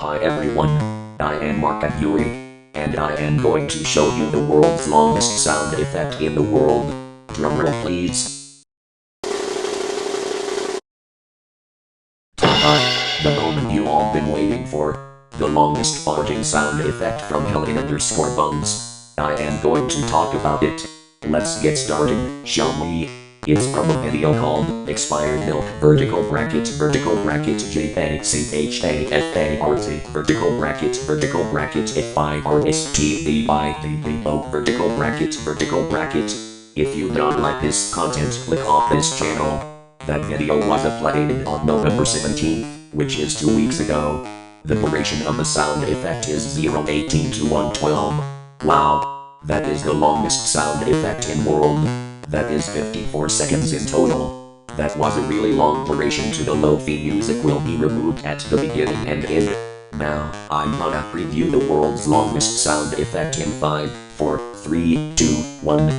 Hi everyone, I am Markov Yuri, and I am going to show you the world's longest sound effect in the world. Drumroll please. Ta-da! The moment you all been waiting for. The longest farting sound effect from Helen_Buns. I am going to talk about it. Let's get started, shall we? It's from a video called Expired Milk vertical bracket JPCHAFART vertical bracket FIRSTVIDDO vertical bracket. If you don't like this content, click off this channel. That video was uploaded on November 17th, which is 2 weeks ago. The duration of the sound effect is 0:18 to 1:12. Wow! That is the longest sound effect in world. That is 54 seconds in total. That was a really long duration to the lo-fi music will be removed at the beginning and end. Now, I'm gonna preview the world's longest sound effect in 5, 4, 3, 2, 1.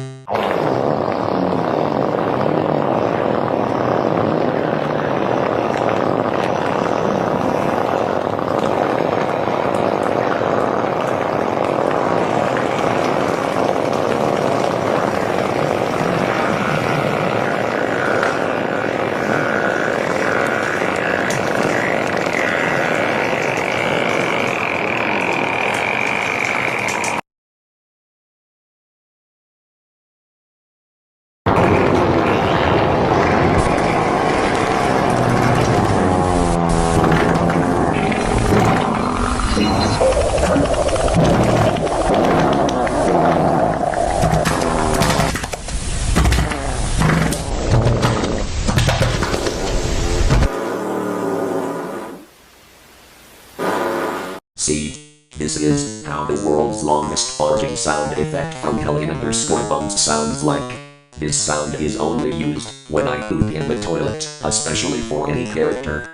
See, this is how the world's longest farting sound effect from Helen_Buns sounds like. This sound is only used when I poop in the toilet, especially for any character.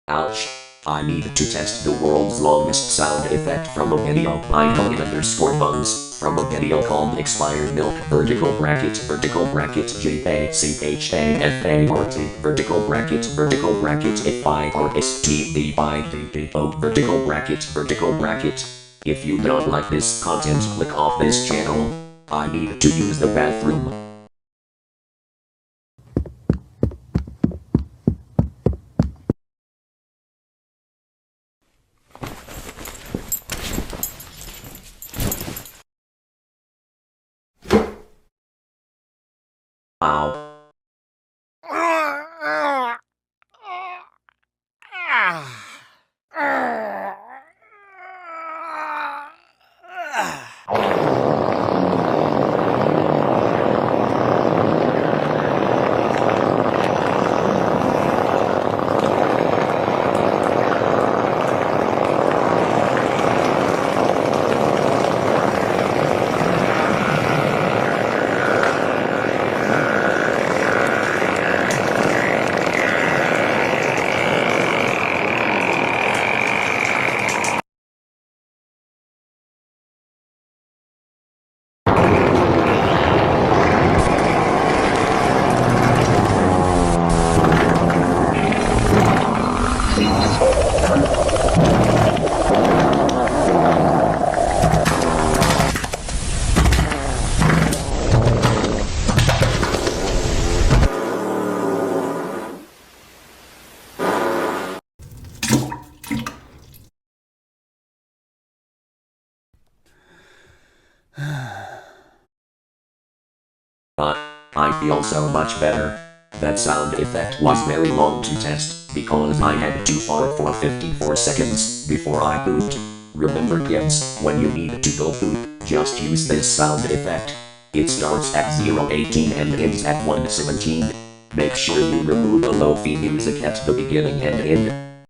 Ouch. I need to test the world's longest sound effect from a video by Helen_Buns, from a video called Expired Milk vertical bracket JPCHAFART vertical bracket FIRSTVIDDO vertical bracket. If you don't like this content, click off this channel. I need to use the bathroom. Wow. I feel so much better. That sound effect was very long to test, because I had to fart for 54 seconds before I pooped. Remember kids, when you need to go poop, just use this sound effect. It starts at 0:18 and ends at 1:17. Make sure you remove the lo-fi music at the beginning and end.